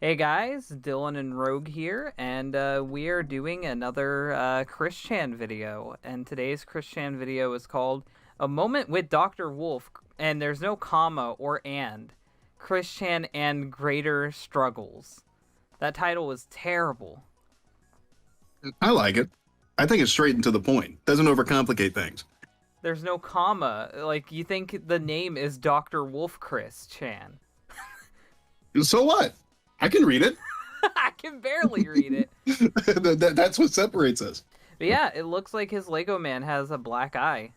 Hey guys, Dylan and Rogue here, and we are doing another Chris Chan video. And today's Chris Chan video is called A Moment with Dr. Wolf, and there's no comma or and. Chris Chan and Greater Struggles. That title was terrible. I like it. I think it's straight and to the point. Doesn't overcomplicate things. There's no comma. Like, you think the name is Dr. Wolf Chris Chan. So what? I can read it. I can barely read it. That's what separates us. But yeah, it looks like his Lego man has a black eye.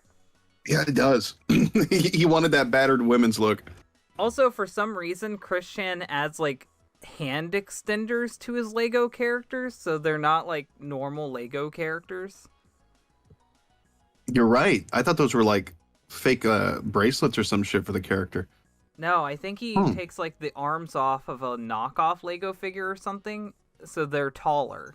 Yeah, it does. He wanted that battered women's look. Also, for some reason, Chris Chan adds, like, hand extenders to his Lego characters, so they're not, like, normal Lego characters. You're right. I thought those were like fake bracelets or some shit for the character. No, I think he takes, like, the arms off of a knockoff Lego figure or something, so they're taller.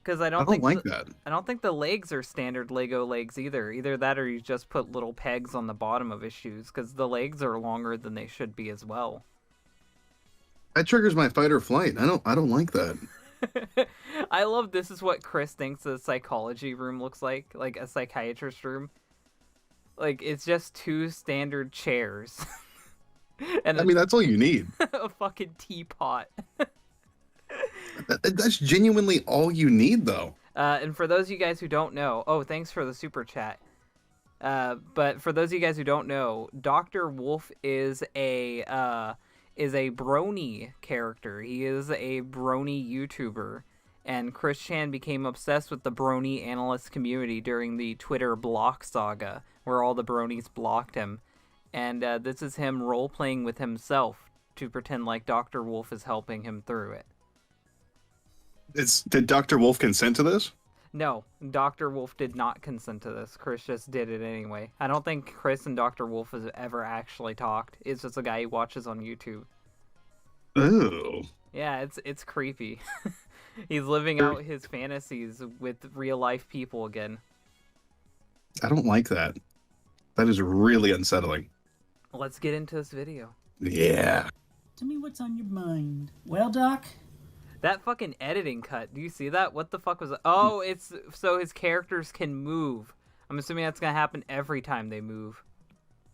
Because I don't think that. I don't think the legs are standard Lego legs either. Either that or you just put little pegs on the bottom of his shoes, because the legs are longer than they should be as well. That triggers my fight or flight. I don't like that. I love this is what Chris thinks a psychology room looks like a psychiatrist room. Like, it's just two standard chairs. And I mean, that's all you need. a fucking teapot. That's genuinely all you need, though. And for those of you guys who don't know, oh, thanks for the super chat. But for those of you guys who don't know, Dr. Wolf is a brony character. He is a brony YouTuber. And Chris Chan became obsessed with the brony analyst community during the Twitter block saga, where all the bronies blocked him. And this is him role-playing with himself to pretend like Dr. Wolf is helping him through it. Did Dr. Wolf consent to this? No, Dr. Wolf did not consent to this. Chris just did it anyway. I don't think Chris and Dr. Wolf has ever actually talked. It's just a guy he watches on YouTube. Oh. Yeah, it's creepy. He's living out his fantasies with real-life people again. I don't like that. That is really unsettling. Let's get into this video. Yeah. Tell me what's on your mind. Well, Doc? That fucking editing cut, do you see that? What the fuck was that? Oh, it's so his characters can move. I'm assuming that's gonna happen every time they move.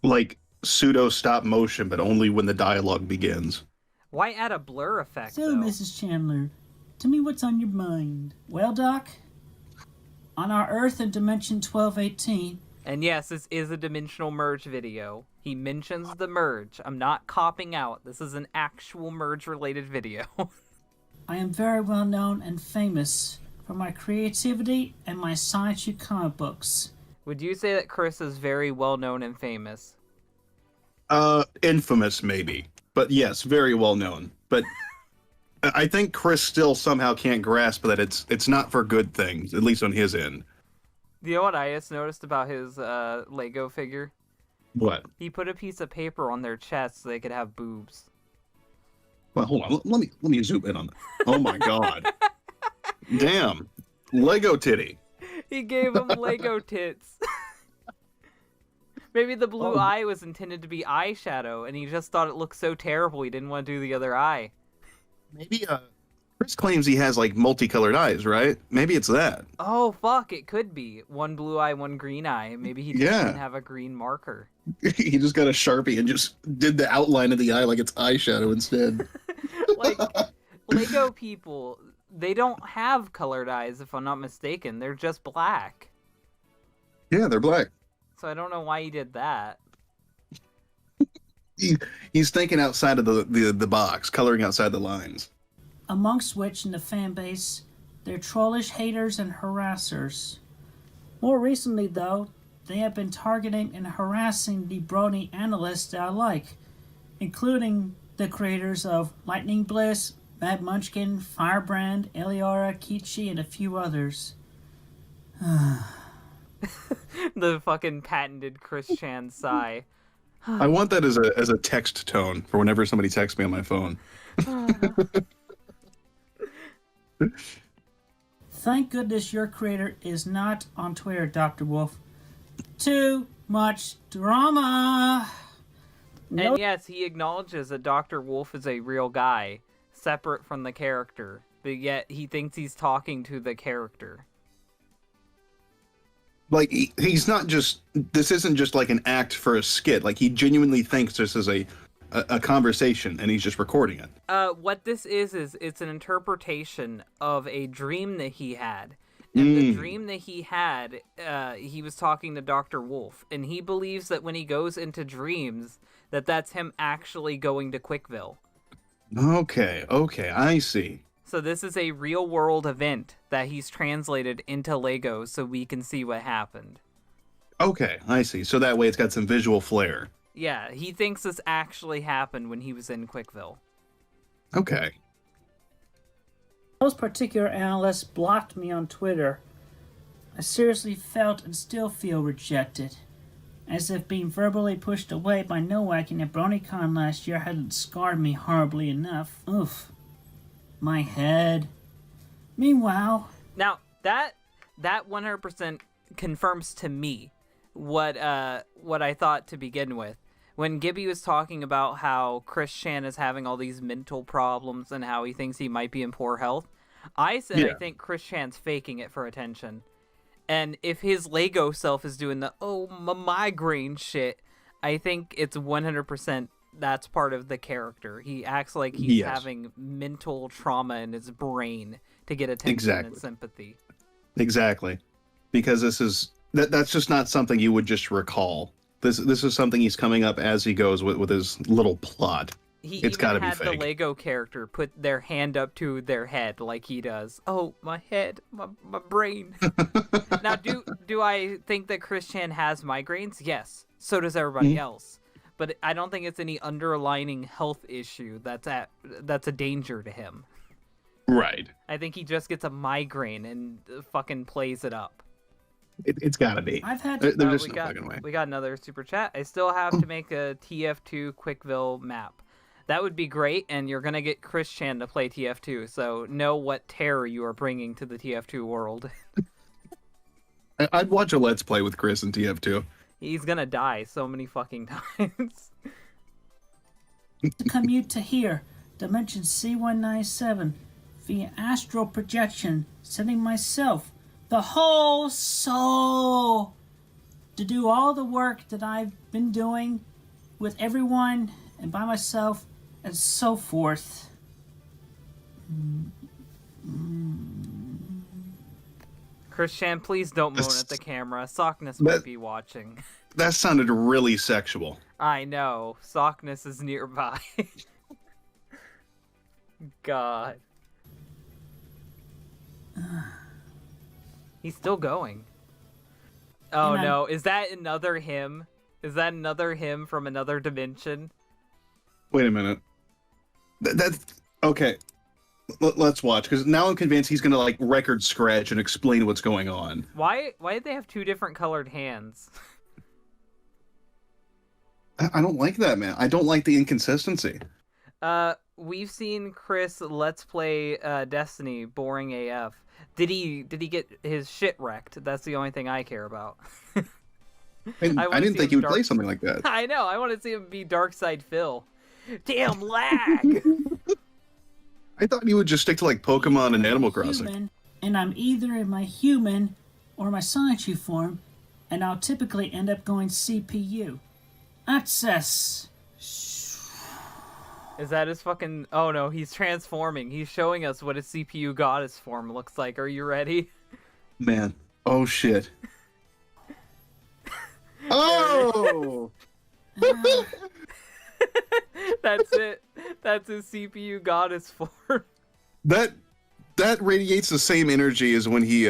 Like pseudo stop motion, but only when the dialogue begins. Why add a blur effect, So, though? Mrs. Chandler, tell me what's on your mind. Well, Doc? On our Earth in Dimension 1218... And yes, this is a dimensional merge video. He mentions the merge. I'm not copping out. This is an actual merge-related video. I am very well known and famous for my creativity and my science comic books. Would you say that Chris is very well known and famous? Infamous maybe, but yes, very well known. But I think Chris still somehow can't grasp that it's not for good things, at least on his end. You know what I just noticed about his Lego figure? What? He put a piece of paper on their chest so they could have boobs. Well, hold on. Let me zoom in on that. Oh my god. Damn. Lego titty. He gave him Lego tits. Maybe the blue eye was intended to be eyeshadow, and he just thought it looked so terrible he didn't want to do the other eye. Maybe Chris claims he has like multicolored eyes, right? Maybe it's that. Oh, fuck, it could be. One blue eye, one green eye. Maybe he didn't have a green marker. He just got a Sharpie and just did the outline of the eye like it's eyeshadow instead. Like, Lego people, they don't have colored eyes, if I'm not mistaken. They're just black. Yeah, they're black. So I don't know why he did that. He's thinking outside of the box, coloring outside the lines. Amongst which in the fan base, they're trollish haters and harassers. More recently, though, they have been targeting and harassing the brony analysts that I like, including the creators of Lightning Bliss, Mad Munchkin, Firebrand, Eliara, Kichi, and a few others. The fucking patented Chris Chan sigh. I want that as a text tone for whenever somebody texts me on my phone. Thank goodness your creator is not on Twitter, Dr. Wolf. Too much drama. No, And yes, he acknowledges that Dr. Wolf is a real guy, separate from the character, but yet he thinks he's talking to the character. Like he's not just. This isn't just like an act for a skit. Like he genuinely thinks this is a conversation, and he's just recording it. What this is it's an interpretation of a dream that he had. And the dream that he had, he was talking to Dr. Wolf, and he believes that when he goes into dreams, that's him actually going to CWCville. Okay, I see. So this is a real-world event that he's translated into Lego so we can see what happened. Okay, I see. So that way it's got some visual flair. Yeah, he thinks this actually happened when he was in CWCville. Okay. those particular analysts blocked me on Twitter. I seriously felt and still feel rejected, as if being verbally pushed away by Nowak at BronyCon last year hadn't scarred me horribly enough. Oof. My head. Meanwhile... Now, that 100% confirms to me what I thought to begin with. When Gibby was talking about how Chris Chan is having all these mental problems and how he thinks he might be in poor health, I said I think Chris Chan's faking it for attention. And if his Lego self is doing the, migraine shit, I think it's 100% that's part of the character. He acts like he's having mental trauma in his brain to get attention and sympathy. Exactly. Because that's just not something you would just recall. This is something he's coming up as he goes with his little plot. It's got to be fake. The Lego character put their hand up to their head like he does. Oh, my head, my brain. Now, do I think that Chris Chan has migraines? Yes. So does everybody else. But I don't think it's any underlining health issue that's a danger to him. Right. I think he just gets a migraine and fucking plays it up. It's gotta be. I've had There's no fucking way. We got another super chat. I still have to make a TF2 CWCville map. That would be great, and you're gonna get Chris Chan to play TF2, so know what terror you are bringing to the TF2 world. I'd watch a Let's Play with Chris in TF2. He's gonna die so many fucking times. commute to here, dimension C197, via astral projection, sending myself, the whole soul, to do all the work that I've been doing with everyone and by myself and so forth. Chris Chan, please don't moan at the camera. Sockness might be watching. That sounded really sexual. I know. Sockness is nearby. God. He's still going. Oh no, is that another him? Is that another him from another dimension? Wait a minute. That's okay. Let's watch, because now I'm convinced he's gonna like record scratch and explain what's going on. Why did they have two different colored hands? I don't like that, man. I don't like the inconsistency. We've seen Chris Let's Play Destiny boring AF. Did he get his shit wrecked? That's the only thing I care about. I didn't think he would play something like that. I know. I want to see him be Darkside Phil. Damn lag. I thought he would just stick to like Pokemon and Animal Crossing. Human, and I'm either in my human or my Sonichu form, and I'll typically end up going CPU. Access. Is that his fucking... Oh no, he's transforming. He's showing us what his CPU goddess form looks like. Are you ready? Man. Oh shit. Oh! That's it. That's his CPU goddess form. That radiates the same energy as when he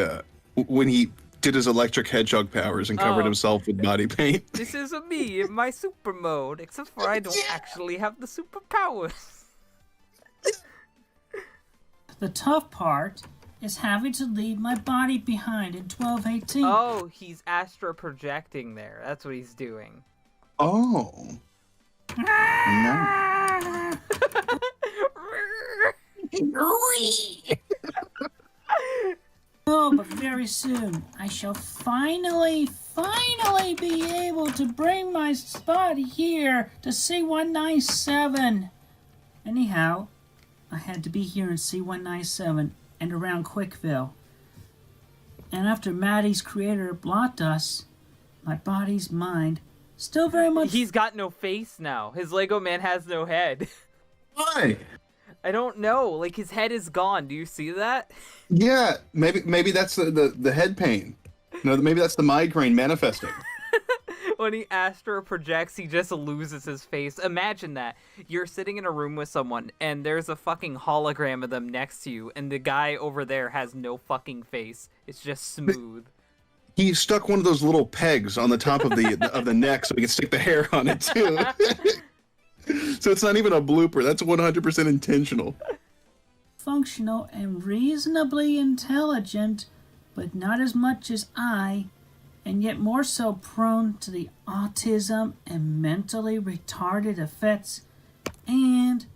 did his electric hedgehog powers and covered himself with body paint. This is me in my super mode, except for I don't actually have the superpowers. The tough part is having to leave my body behind in 1218. Oh, he's astro projecting there. That's what he's doing. Oh. No. Oh, but very soon I shall finally finally be able to bring my spot here to C197. Anyhow, I had to be here in C197 and around CWCville. And after Maddie's creator blocked us, my body's mind still very much... He's got no face now. His Lego man has no head. Why? I don't know. Like, his head is gone. Do you see that? Yeah, maybe that's the head pain. No, maybe that's the migraine manifesting. When he astro projects, he just loses his face. Imagine that. You're sitting in a room with someone, and there's a fucking hologram of them next to you, and the guy over there has no fucking face. It's just smooth. He stuck one of those little pegs on the top of the neck so he could stick the hair on it too. So it's not even a blooper. That's 100% intentional. functional and reasonably intelligent, but not as much as I, and yet more so prone to the autism and mentally retarded effects, and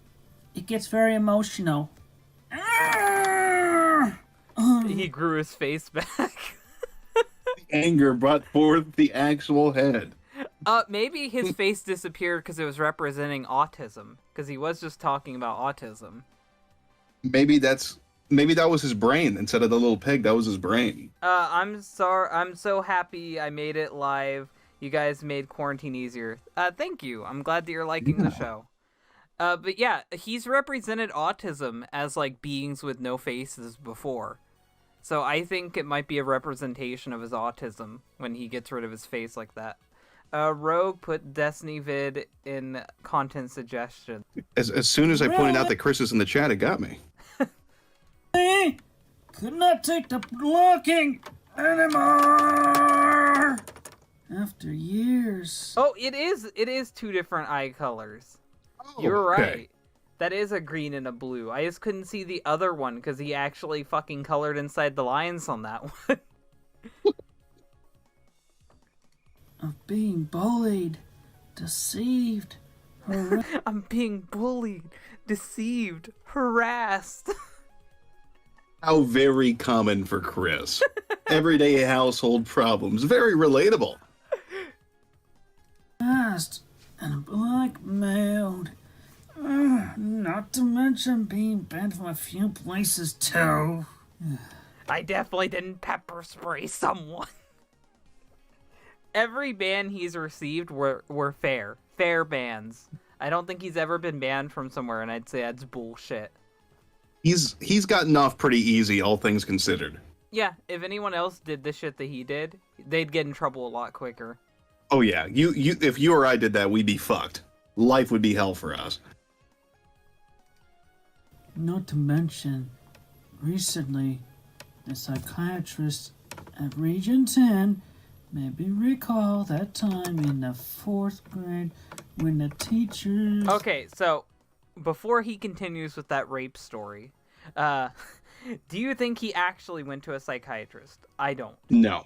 it gets very emotional. He grew his face back. Anger brought forth the actual head. Maybe his face disappeared because it was representing autism, because he was just talking about autism. Maybe that was his brain instead of the little peg. That was his brain. I'm sorry. I'm so happy I made it live. You guys made quarantine easier. Thank you. I'm glad that you're liking the show. But yeah, he's represented autism as like beings with no faces before. So I think it might be a representation of his autism when he gets rid of his face like that. Rogue put Destiny vid in content suggestion. As soon as I pointed out that Chris is in the chat, it got me. I could not take the blocking anymore after years. Oh, it is two different eye colors. Oh, You're right. okay. That is a green and a blue. I just couldn't see the other one because he actually fucking colored inside the lines on that one. Of being bullied, deceived, I'm being bullied, deceived, harassed. How very common for Chris. Everyday household problems. Very relatable. harassed, and blackmailed. Not to mention being banned from a few places too. I definitely didn't pepper spray someone. Every ban he's received were fair bans. I don't think he's ever been banned from somewhere, and I'd say that's bullshit. He's gotten off pretty easy, all things considered. Yeah, if anyone else did the shit that he did, they'd get in trouble a lot quicker. Oh yeah, you if you or I did that, we'd be fucked. Life would be hell for us. Not to mention, recently, a psychiatrist at Region 10 made me recall that time in the 4th grade when the teachers... Okay, so before he continues with that rape story, do you think he actually went to a psychiatrist? I don't. No.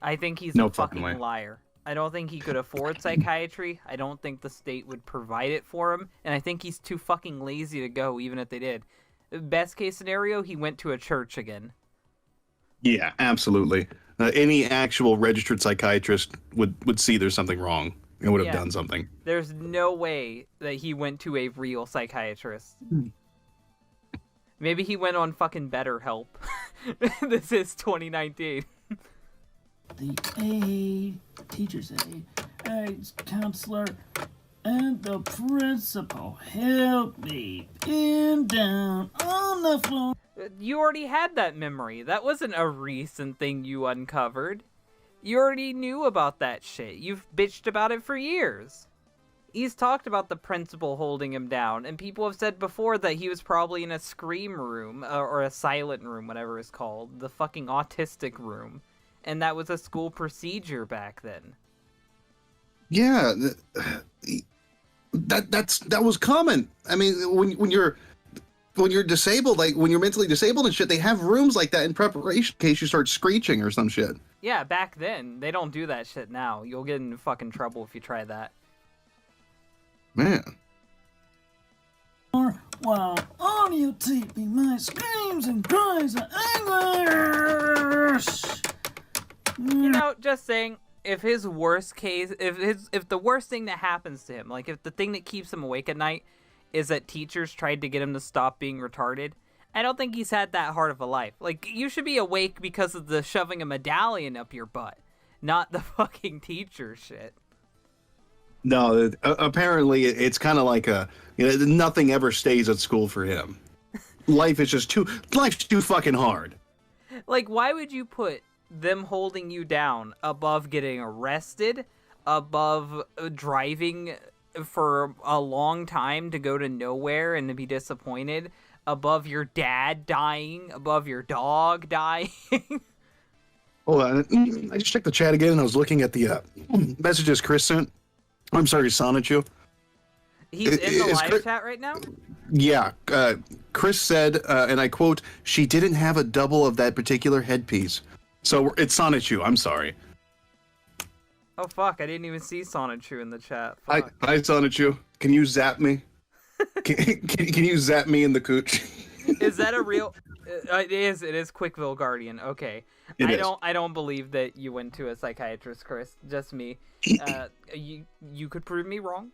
I think he's No a fucking fucking way. liar. I don't think he could afford psychiatry. I don't think the state would provide it for him. And I think he's too fucking lazy to go, even if they did. Best case scenario, he went to a church again. Yeah, absolutely. Any actual registered psychiatrist would see there's something wrong and would have done something. There's no way that he went to a real psychiatrist. Maybe he went on fucking BetterHelp. This is 2019. The aide, teacher's aide, counselor, and the principal helped me pin down on the floor. You already had that memory. That wasn't a recent thing you uncovered. You already knew about that shit. You've bitched about it for years. He's talked about the principal holding him down, and people have said before that he was probably in a scream room, or a silent room, whatever it's called. The fucking autistic room. And that was a school procedure back then. Yeah, that was common. I mean, when you're disabled, like when you're mentally disabled and shit, they have rooms like that in preparation in case you start screeching or some shit. Yeah, back then. They don't do that shit now. You'll get in fucking trouble if you try that. Man. While audiotaping my screams and cries of anguish. You know, just saying, if his worst case, if the worst thing that happens to him, like if the thing that keeps him awake at night is that teachers tried to get him to stop being retarded, I don't think he's had that hard of a life. Like, you should be awake because of the shoving a medallion up your butt, not the fucking teacher shit. No, apparently it's kind of like nothing ever stays at school for him. Life's too fucking hard. Like, why would you put them holding you down above getting arrested, above driving for a long time to go to nowhere and to be disappointed, above your dad dying, above your dog dying? Hold on, I just checked the chat again and I was looking at the messages Chris sent. I'm sorry, Sonichu. He's in the live chat right now? Yeah, Chris said, and I quote, "She didn't have a double of that particular headpiece." So it's Sonichu, I'm sorry. Oh fuck, I didn't even see Sonichu in the chat. Hi, Sonichu. Can you zap me? can you zap me in the cooch? Is that a real... It is Quickville Guardian. Okay. I don't believe that you went to a psychiatrist, Chris. Just me. You could prove me wrong.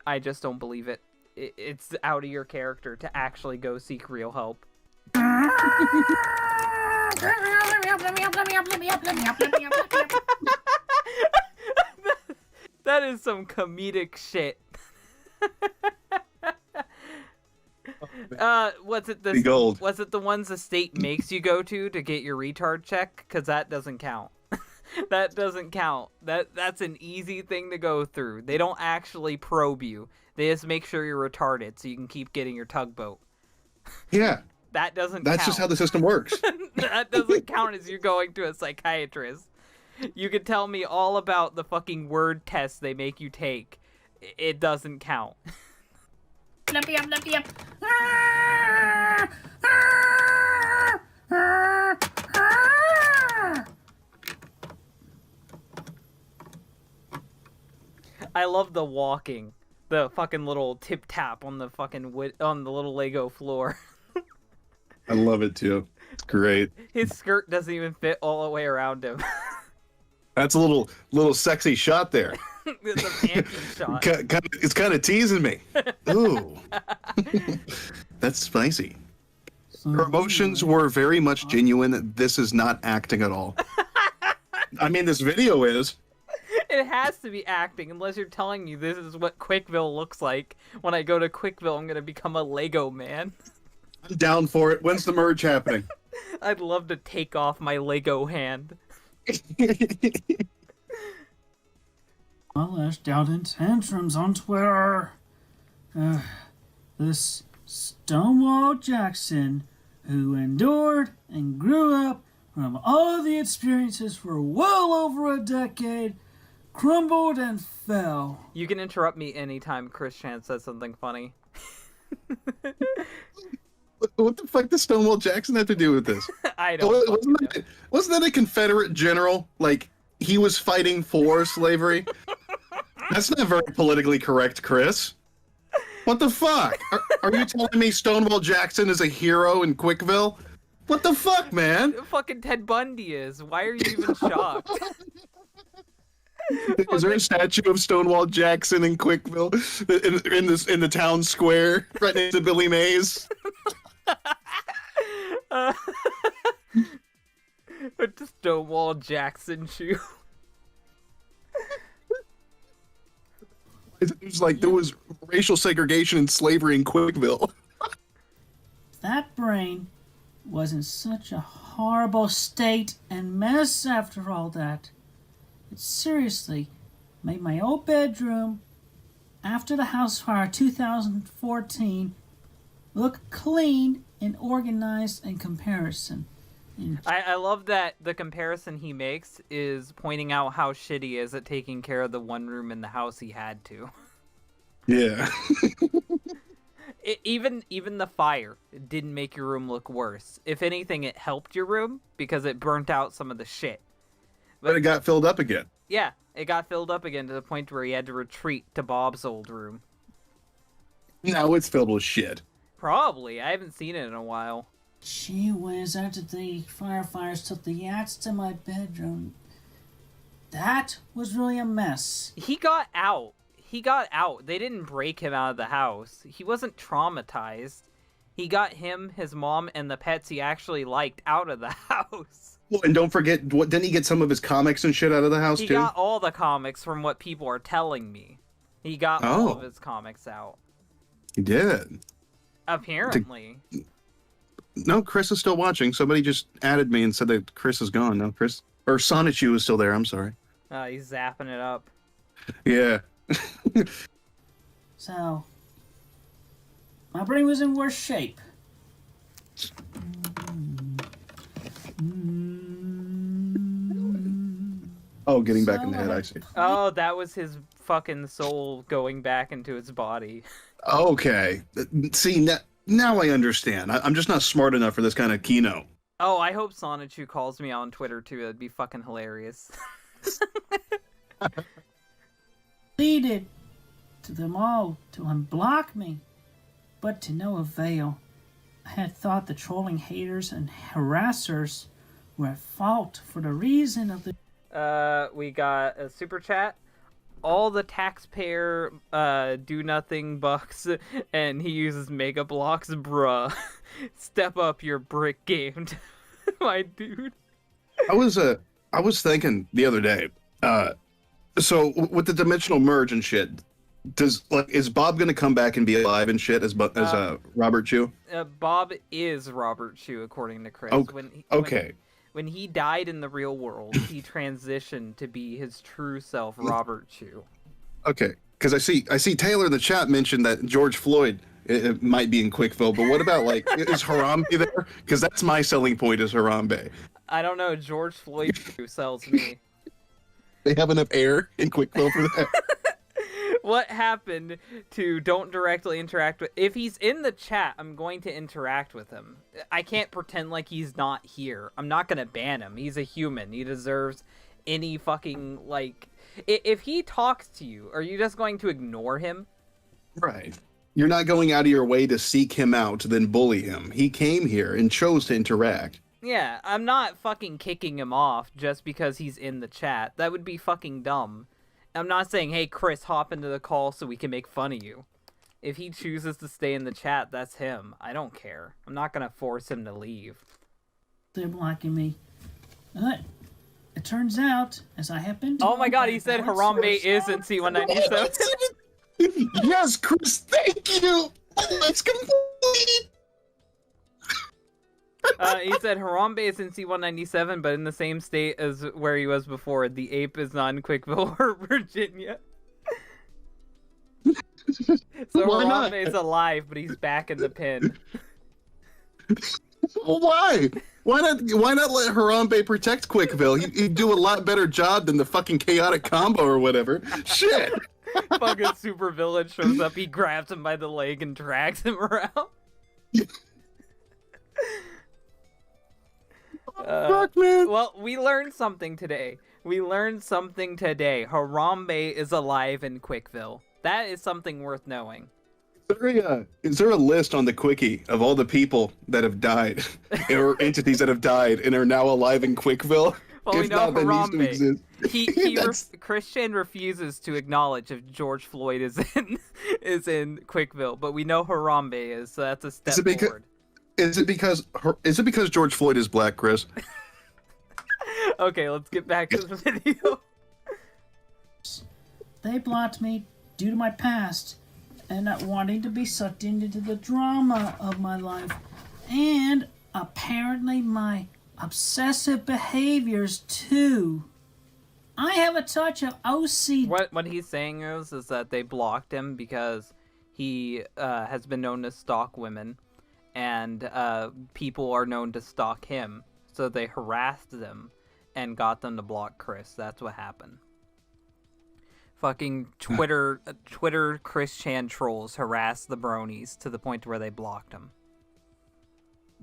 I just don't believe it. It's out of your character to actually go seek real help. That is some comedic shit. Was it the ones the state makes you go to get your retard check? Because that doesn't count. That doesn't count. That's an easy thing to go through. They don't actually probe you. They just make sure you're retarded so you can keep getting your tugboat. Yeah. That doesn't That's count. just how the system works. That doesn't count as you're going to a psychiatrist. You could tell me all about the fucking word tests they make you take. It doesn't count. I love the walking. The fucking little tip tap on the fucking on the little Lego floor. I love it too. It's great. His skirt doesn't even fit all the way around him. That's a little sexy shot there. It's a panty shot. It's kind of teasing me. Ooh. That's spicy. Her emotions were very much genuine. This is not acting at all. I mean, this video is. It has to be acting, unless you're telling me this is what Quickville looks like. When I go to Quickville, I'm going to become a Lego man. I'm down for it. When's the merge happening? I'd love to take off my Lego hand. I lashed out in tantrums on Twitter. This Stonewall Jackson, who endured and grew up from all the experiences for well over a decade, crumbled and fell. You can interrupt me anytime Chris Chan says something funny. What the fuck does Stonewall Jackson have to do with this? I don't know. Wasn't that a Confederate general? Like, he was fighting for slavery? That's not very politically correct, Chris. What the fuck? Are you telling me Stonewall Jackson is a hero in Quickville? What the fuck, man? Fucking Ted Bundy is. Why are you even shocked? Is there a statue of Stonewall Jackson in Quickville in the town square right next to Billy Mays? A Stonewall Jackson shoe. It's like there was racial segregation and slavery in Quickville. That brain was in such a horrible state and mess after all that. It seriously made my old bedroom, after the house fire 2014, look clean and organized in comparison. I love that the comparison he makes is pointing out how shitty he is at taking care of the one room in the house he had to. Yeah. Even the fire didn't make your room look worse. If anything, it helped your room because it burnt out some of the shit. But it got filled up again. Yeah, it got filled up again to the point where he had to retreat to Bob's old room. Now it's filled with shit. Probably. I haven't seen it in a while. Gee whiz, after the firefighters took the yachts to my bedroom, That was really a mess. He got out. He got out. They didn't break him out of the house. He wasn't traumatized. He got him, his mom, and the pets he actually liked out of the house. Well, and don't forget, didn't he get some of his comics and shit out of the house, He too? got all the comics from what people are telling me. He got all of his comics out. He did. Apparently. No, Chris is still watching. Somebody just added me and said that Chris is gone. No, Chris. Or Sonichu is still there. I'm sorry. He's zapping it up. Yeah. So, my brain was in worse shape. Oh, getting back in the head, I see. Oh, that was his fucking soul going back into his body. Okay. See, now I understand. I'm just not smart enough for this kind of keynote. Oh, I hope Sonichu calls me on Twitter too. That'd be fucking hilarious. Pleaded to them all to unblock me, but to no avail. I had thought the trolling haters and harassers were at fault for the reason of the We got a super chat. All the taxpayer do nothing bucks, and he uses mega blocks, bruh. Step up your brick game, my dude. I was thinking the other day. So with the dimensional merge and shit, is Bob gonna come back and be alive and shit as Robert Chu? Bob is Robert Chu, according to Chris. Okay. When he died in the real world, he transitioned to be his true self, Robert Chu. Okay, because I see Taylor in the chat mentioned that George Floyd it might be in Quickville, but what about is Harambe there? Because that's my selling point is Harambe. I don't know. George Floyd Chu sells me. They have enough air in Quickville for that. What happened to don't directly interact with... If he's in the chat, I'm going to interact with him. I can't pretend like he's not here. I'm not going to ban him. He's a human. He deserves any fucking, If he talks to you, are you just going to ignore him? Right. You're not going out of your way to seek him out, then bully him. He came here and chose to interact. Yeah, I'm not fucking kicking him off just because he's in the chat. That would be fucking dumb. I'm not saying, hey, Chris, hop into the call so we can make fun of you. If he chooses to stay in the chat, that's him. I don't care. I'm not going to force him to leave. they're blocking me. But it turns out, as I have been Oh told my god, by he said Alex Harambe is Sosa, in C197. Yes, Chris, thank you. Let's complete. He said Harambe is in C197, but in the same state as where he was before. The ape is not in Quickville or Virginia. So Why not? Harambe is alive, but he's back in the pen. Well, why? Why not let Harambe protect Quickville? He'd do a lot better job than the fucking chaotic combo or whatever. Shit. Fucking super villain shows up, he grabs him by the leg and drags him around. Fuck, man. Well, we learned something today. Harambe is alive in Quickville. That is something worth knowing. Is there a list on the Quickie of all the people that have died, or entities that have died and are now alive in Quickville? Well, we If know not, that needs to Harambe. exist. Christian refuses to acknowledge if George Floyd is in Quickville, but we know Harambe is, so that's a step forward. Is it because George Floyd is black, Chris? Okay, let's get back to the video. They blocked me due to my past and not wanting to be sucked into the drama of my life. And apparently my obsessive behaviors too. I have a touch of OCD. What he's saying is that they blocked him because he has been known to stalk women, and people are known to stalk him. So they harassed them and got them to block Chris. That's what happened. Fucking Twitter Chris Chan trolls harassed the bronies to the point where they blocked him.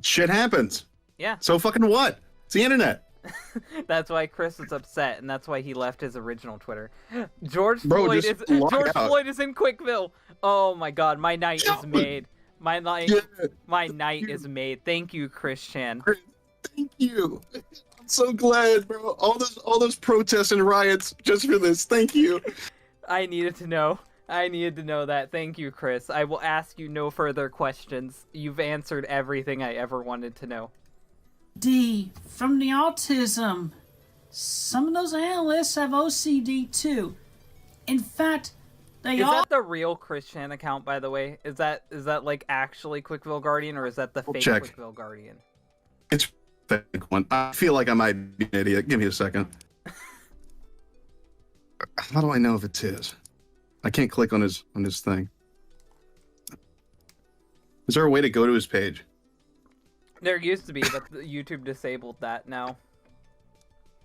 Shit happens. Yeah. So fucking what? It's the internet. That's why Chris is upset, and that's why he left his original Twitter. George Bro, Floyd just is log out. Floyd is in Quickville. Oh my god, my night is made. My night is made. Thank you, Chris Chan. Thank you. So glad, bro. All those protests and riots just for this. Thank you. I needed to know. I needed to know that. Thank you, Chris. I will ask you no further questions. You've answered everything I ever wanted to know. D, from the autism. Some of those analysts have OCD too. In fact, they Is all that the real Christian account, by the way? Is that like actually Quickville Guardian, or is that the fake check. Quickville Guardian? It's a fake one. I feel like I might be an idiot. Give me a second. How do I know if it's his? I can't click on his thing. Is there a way to go to his page? There used to be, but YouTube disabled that now.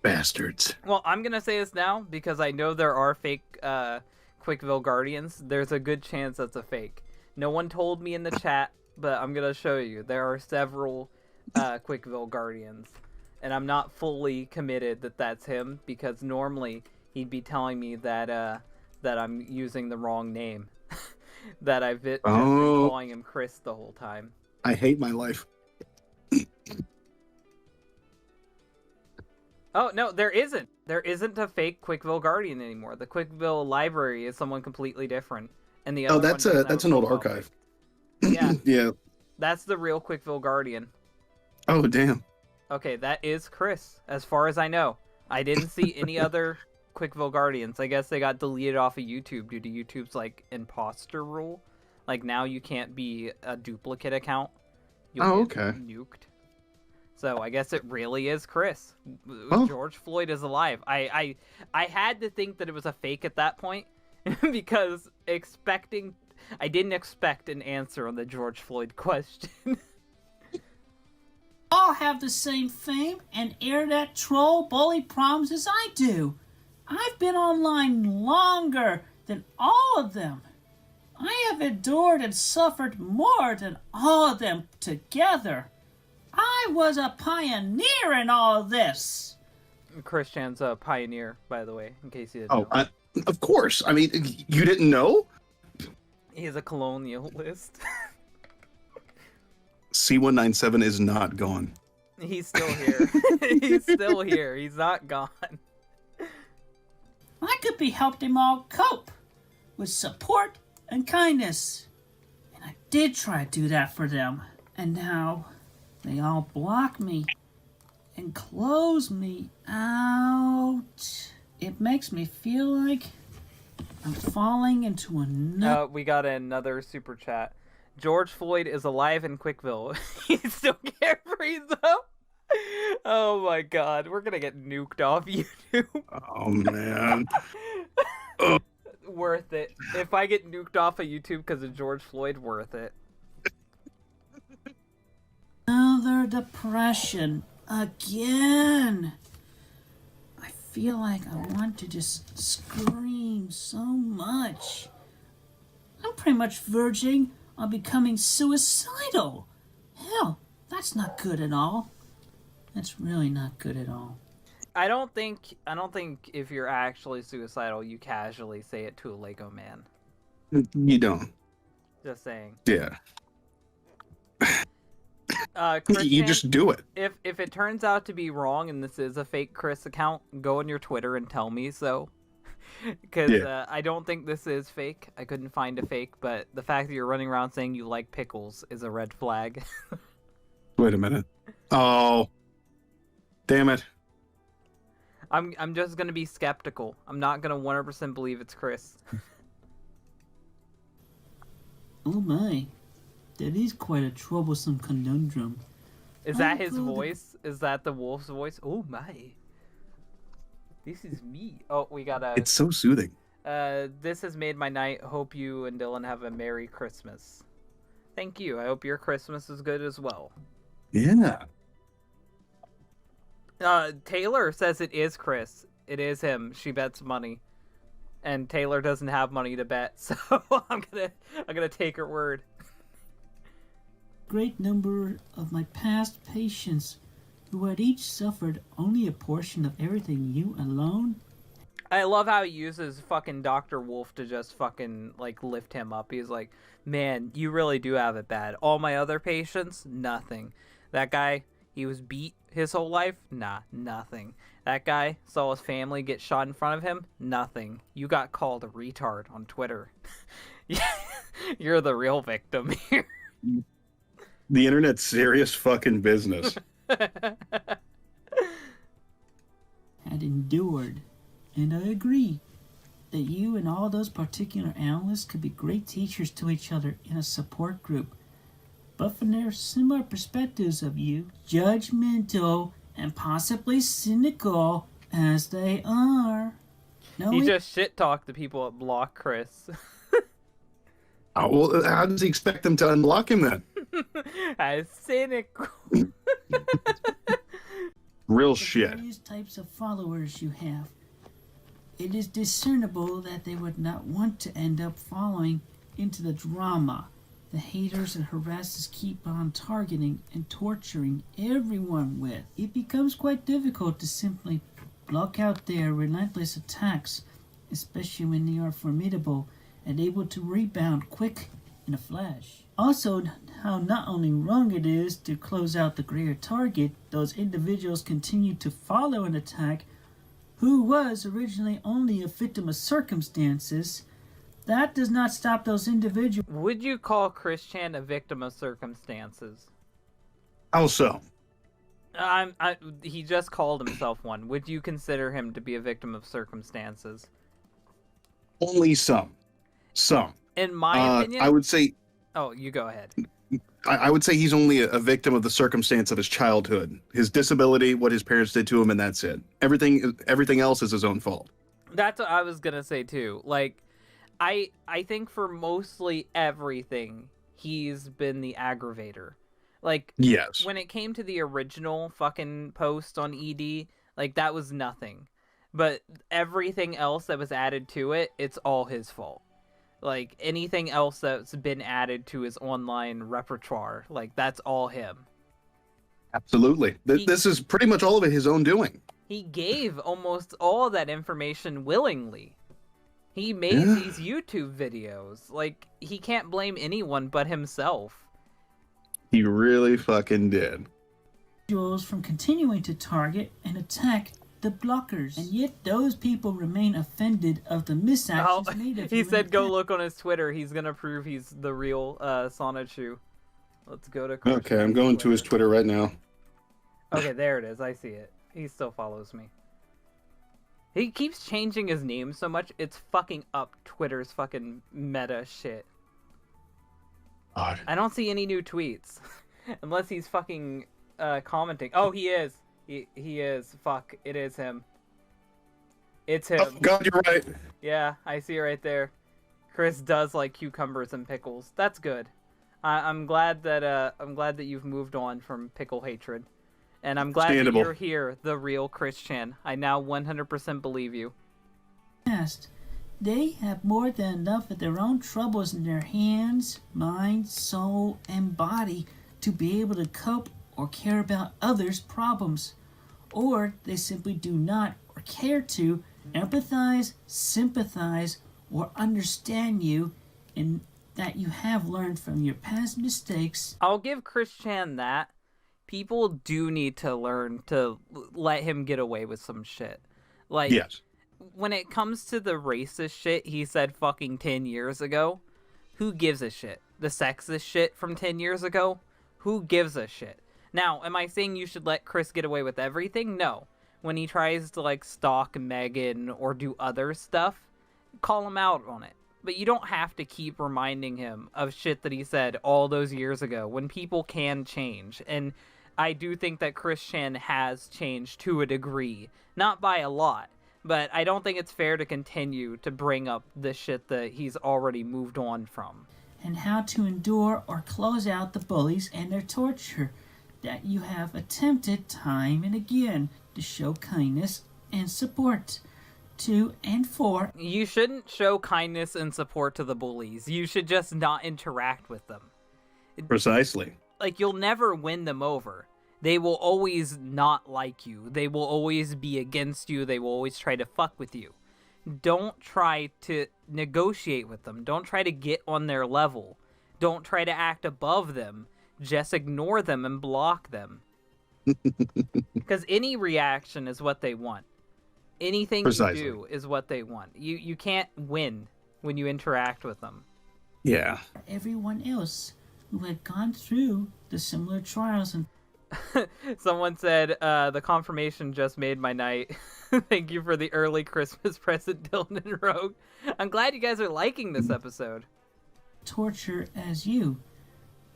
Bastards. Well, I'm gonna say this now because I know there are fake Quickville Guardians. There's a good chance that's a fake. No one told me in the chat, but I'm gonna show you. There are several Quickville Guardians, and I'm not fully committed that that's him because normally he'd be telling me that that I'm using the wrong name, that I've been calling him Chris the whole time. I hate my life. Oh, no, there isn't. There isn't a fake Quickville Guardian anymore. The Quickville library is someone completely different. And the other that's one doesn't that's have an a old profile archive. pic. Yeah, Yeah. that's the real Quickville Guardian. Oh, damn. Okay, that is Chris, as far as I know. I didn't see any other Quickville Guardians. I guess they got deleted off of YouTube due to YouTube's, like, imposter rule. Like, now you can't be a duplicate account. You'll get okay. nuked. So I guess it really is Chris. Well, George Floyd is alive. I had to think that it was a fake at that point because I didn't expect an answer on the George Floyd question. all have the same fame and internet troll bully problems as I do. I've been online longer than all of them. I have endured and suffered more than all of them together. I was a pioneer in all this. Christian's a pioneer, by the way, in case you didn't know. Of course. I mean, you didn't know? He's a colonialist. C197 is not gone. He's still here. He's still here. He's not gone. I could be helped them all cope with support and kindness. And I did try to do that for them. And now they all block me and close me out. It makes me feel like I'm falling into another... We got another super chat. George Floyd is alive in Quickville. He still can't breathe, though. Oh my god, we're gonna get nuked off YouTube. Oh, man. Worth it. If I get nuked off of YouTube because of George Floyd, worth it. Another depression. Again. I feel like I want to just scream so much. I'm pretty much verging on becoming suicidal. Hell, that's not good at all. That's really not good at all. I don't think if you're actually suicidal, you casually say it to a Lego man. You don't. Just saying. Yeah. Christian, You just do it. If it turns out to be wrong and this is a fake Chris account, go on your Twitter and tell me so. Because I don't think this is fake. I couldn't find a fake, but the fact that you're running around saying you like pickles is a red flag. Wait a minute. Oh. Damn it. I'm just gonna be skeptical. I'm not gonna 100% believe it's Chris. Oh my. That is quite a troublesome conundrum. Is that his voice? Is that the wolf's voice? Oh my. This is me. Oh, we got a... It's so soothing. This has made my night. Hope you and Dylan have a Merry Christmas. Thank you. I hope your Christmas is good as well. Yeah. Taylor says it is Chris. It is him. She bets money. And Taylor doesn't have money to bet, so I'm gonna take her word. Great number of my past patients who had each suffered only a portion of everything you alone. I love how he uses fucking Dr. Wolf to just fucking, like, lift him up. He's like, man, you really do have it bad. All my other patients, nothing. That guy, He was beat his whole life? Nah, nothing. That guy saw his family get shot in front of him? Nothing. You got called a retard on Twitter. You're the real victim here. The internet's serious fucking business. Had endured. And I agree that you and all those particular analysts could be great teachers to each other in a support group. But from their similar perspectives of you, judgmental and possibly cynical as they are. He just shit-talked the people that block Chris. Oh, well, how does he expect them to unblock him then? As cynical. Real The shit. various types of followers you have. It is discernible that they would not want to end up falling into the drama the haters and harassers keep on targeting and torturing everyone with. It becomes quite difficult to simply block out their relentless attacks, especially when they are formidable and able to rebound quick in a flash. Also, how not only wrong it is to close out the greater target, those individuals continue to follow an attack who was originally only a victim of circumstances. That does not stop those individuals. Would you call Chris Chan a victim of circumstances? How so? He just called himself one. Would you consider him to be a victim of circumstances? Only some. Some. In my opinion... I would say... Oh, you go ahead. I would say he's only a victim of the circumstance of his childhood. His disability, what his parents did to him, and that's it. Everything else is his own fault. That's what I was gonna say, too. Like... I think for mostly everything, he's been the aggravator. Like, yes. When it came to the original fucking post on ED, like, that was nothing. But everything else that was added to it, it's all his fault. Like, anything else that's been added to his online repertoire, like, that's all him. Absolutely. This is pretty much all of it his own doing. He gave almost all that information willingly. He made these YouTube videos. Like, he can't blame anyone but himself. He really fucking did. From continuing to target and attack the blockers. And yet those people remain offended of the misactions made of he you. said go look on his Twitter. He's gonna prove he's the real Sonichu. Let's go to Chris Okay, I'm going to his Twitter right now. Okay, there it is. I see it. He still follows me. He keeps changing his name so much, it's fucking up Twitter's fucking meta shit. God. I don't see any new tweets. Unless he's fucking commenting. Oh, he is. He is. Fuck, it is him. It's him. Oh, God, you're right. Yeah, I see it right there. Chris does like cucumbers and pickles. That's good. I'm glad that you've moved on from pickle hatred. And I'm glad that you're here, the real Christian. I now 100% believe you. They have more than enough of their own troubles in their hands, mind, soul, and body to be able to cope or care about others' problems. Or they simply do not or care to empathize, sympathize, or understand you in that you have learned from your past mistakes. I'll give Christian that. People do need to learn to let him get away with some shit. Like, yes. When it comes to the racist shit he said fucking 10 years ago, who gives a shit? The sexist shit from 10 years ago? Who gives a shit? Now, am I saying you should let Chris get away with everything? No. When he tries to, like, stalk Megan or do other stuff, call him out on it. But you don't have to keep reminding him of shit that he said all those years ago when people can change. And I do think that Christian has changed to a degree. Not by a lot. But I don't think it's fair to continue to bring up the shit that he's already moved on from. And how to endure or close out the bullies and their torture that you have attempted time and again to show kindness and support to and for. You shouldn't show kindness and support to the bullies. You should just not interact with them. Precisely. Like, you'll never win them over. They will always not like you. They will always be against you. They will always try to fuck with you. Don't try to negotiate with them. Don't try to get on their level. Don't try to act above them. Just ignore them and block them. Because any reaction is what they want. Anything Precisely. you do is what they want. You can't win when you interact with them. Yeah. Everyone else who had gone through the similar trials and Someone said, the confirmation just made my night. Thank you for the early Christmas present, Dylan and Rogue. I'm glad you guys are liking this episode. torture as you.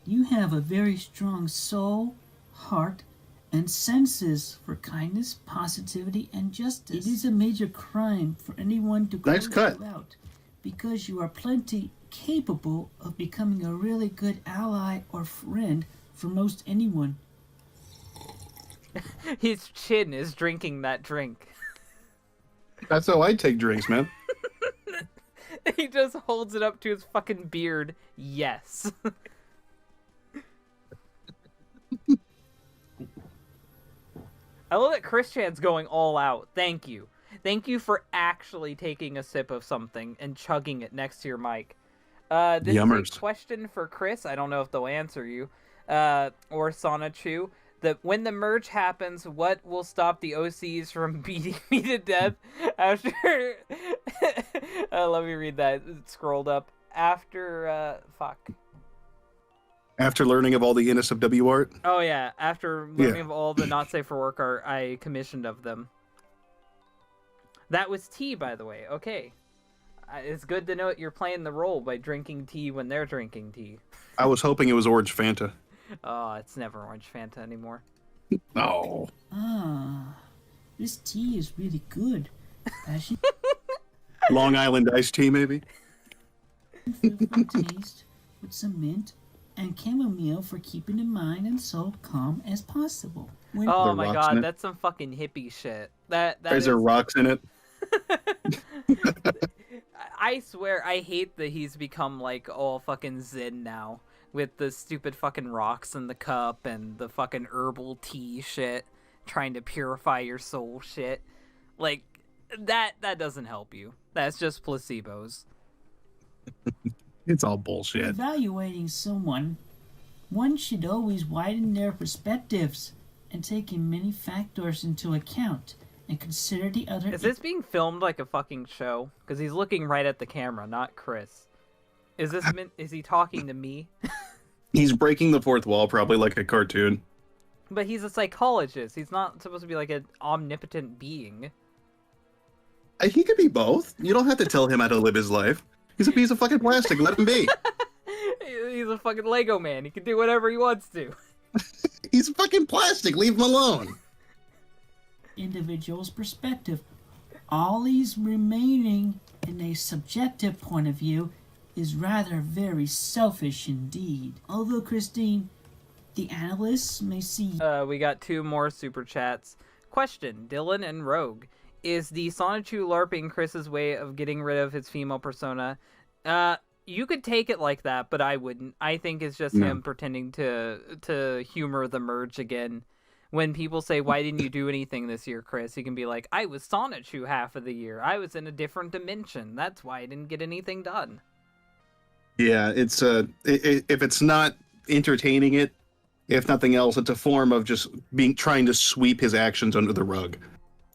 You have a very strong soul, heart, and senses for kindness, positivity, and justice. It is a major crime for anyone to Nice close cut. you out because you are plenty capable of becoming a really good ally or friend for most anyone. His chin is drinking that drink. That's how I take drinks, man. He just holds it up to his fucking beard. Yes. I love that Christian's going all out. Thank you. Thank you for actually taking a sip of something and chugging it next to your mic. This is Yummers. a question for Chris. I don't know if they'll answer you. Or Sonichu. When the merge happens, what will stop the OCs from beating me to death after... let me read that. It scrolled up. After, After learning of all the NSFW art, Oh, yeah. After learning of all the not safe for work art I commissioned of them. That was tea, by the way. Okay. It's good to know that you're playing the role by drinking tea when they're drinking tea. I was hoping it was Orange Fanta. Oh, it's never Orange Fanta anymore. Oh. Ah, this tea is really good. Passion Long Island iced tea, maybe? fruit taste with some mint and chamomile for keeping the mind and soul calm as possible. When Oh There my rocks in god, it? that's some fucking hippie shit. That Is there rocks in it? I swear, I hate that he's become like all fucking zen now with the stupid fucking rocks in the cup and the fucking herbal tea shit, trying to purify your soul shit. Like that doesn't help you. That's just placebos. It's all bullshit. evaluating someone, one should always widen their perspectives and take in many factors into account and consider the other. Is this being filmed like a fucking show? Because he's looking right at the camera, not Chris. Is he talking to me? He's breaking the fourth wall, probably like a cartoon. But he's a psychologist. He's not supposed to be like an omnipotent being. He could be both. You don't have to tell him how to live his life. He's a piece of fucking plastic. Let him be. He's a fucking Lego man. He can do whatever he wants to. He's fucking plastic. Leave him alone. individual's perspective. Always remaining in a subjective point of view is rather very selfish indeed. Although, Christine, the analysts may see We got 2 more super chats. Question, Dylan and Rogue. Is the Sonichu LARPing Chris's way of getting rid of his female persona? You could take it like that, but I wouldn't. I think it's just No. him pretending to humor the merge again. When people say, why didn't you do anything this year, Chris? He can be like, I was Sonichu half of the year. I was in a different dimension. That's why I didn't get anything done. Yeah, it's if it's not entertaining it, if nothing else, it's a form of just trying to sweep his actions under the rug.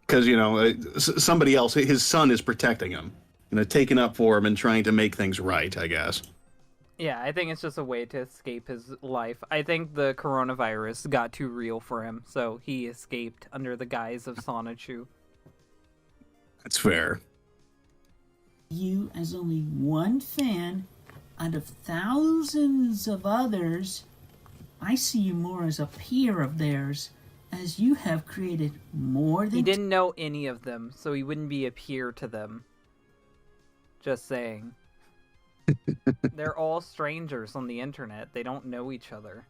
Because somebody else, his son, is protecting him, taking up for him and trying to make things right, I guess. Yeah, I think it's just a way to escape his life. I think the coronavirus got too real for him, so he escaped under the guise of Sonichu. That's fair. you as only one fan out of thousands of others. I see you more as a peer of theirs, as you have created more than He didn't know any of them, so he wouldn't be a peer to them. Just saying. They're all strangers on the internet. They don't know each other.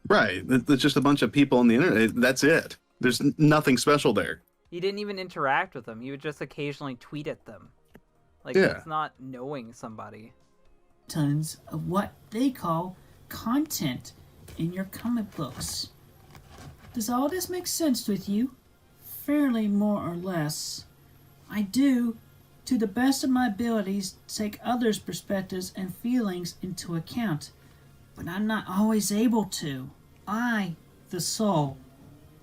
Right. There's just a bunch of people on the internet. That's it. There's nothing special there. He didn't even interact with them. He would just occasionally tweet at them. Like, Yeah. it's not knowing somebody. tons of what they call content in your comic books. Does all this make sense with you? Fairly, more or less. I do, to the best of my abilities, take others' perspectives and feelings into account, but I'm not always able to. I, the soul,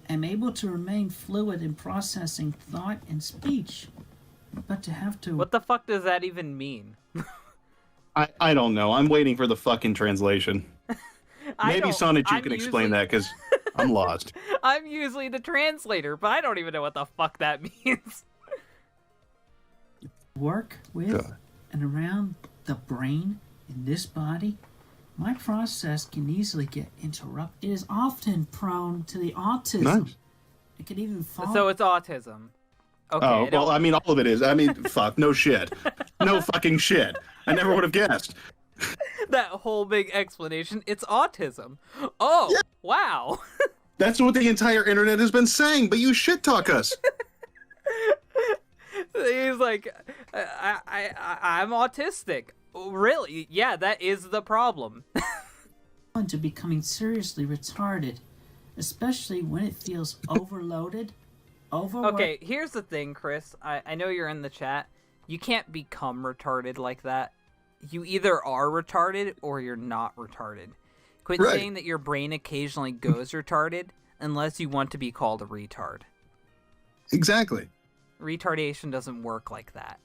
am able to remain fluid in processing thought and speech. But to have to... What the fuck does that even mean? I don't know. I'm waiting for the fucking translation. Maybe Sonic, you can explain that, because I'm lost. I'm usually the translator, but I don't even know what the fuck that means. Work with and around the brain in this body, my process can easily get interrupted. It is often prone to the autism. Nice. It could even fall. So it's autism. Okay. Oh, well, I mean, all of it is. I mean, fuck, no shit. No fucking shit. I never would have guessed. That whole big explanation, it's autism. Oh, yeah. Wow. That's what the entire internet has been saying, but you shit talk us. He's like, I'm autistic. Really? Yeah, that is the problem. To becoming seriously retarded, especially when it feels overloaded, overworked. Okay, here's the thing, Chris. I know you're in the chat. You can't become retarded like that. You either are retarded or you're not retarded. Quit saying that your brain occasionally goes retarded unless you want to be called a retard. Exactly. Retardation doesn't work like that.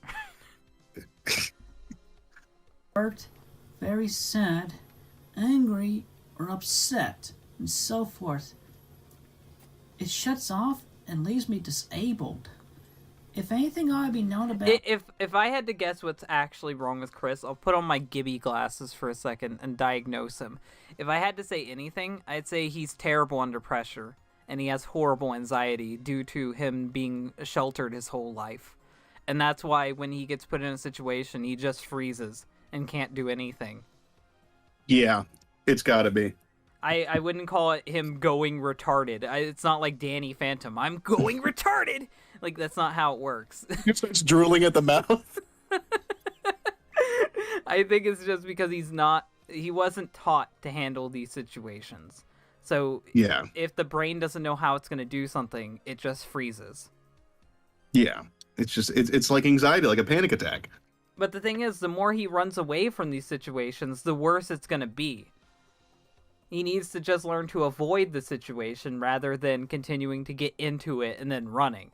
Hurt, very sad, angry, or upset, and so forth. It shuts off and leaves me disabled. If anything ought to be known about... If I had to guess what's actually wrong with Chris, I'll put on my Gibby glasses for a second and diagnose him. If I had to say anything, I'd say he's terrible under pressure, and he has horrible anxiety due to him being sheltered his whole life. And that's why when he gets put in a situation, he just freezes and can't do anything. Yeah, it's gotta be. I wouldn't call it him going retarded. It's not like Danny Phantom. I'm going retarded! Like, that's not how it works. He starts drooling at the mouth. I think it's just because he wasn't taught to handle these situations. So, yeah, if the brain doesn't know how it's going to do something, it just freezes. Yeah, it's like anxiety, like a panic attack. But the thing is, the more he runs away from these situations, the worse it's going to be. He needs to just learn to avoid the situation rather than continuing to get into it and then running.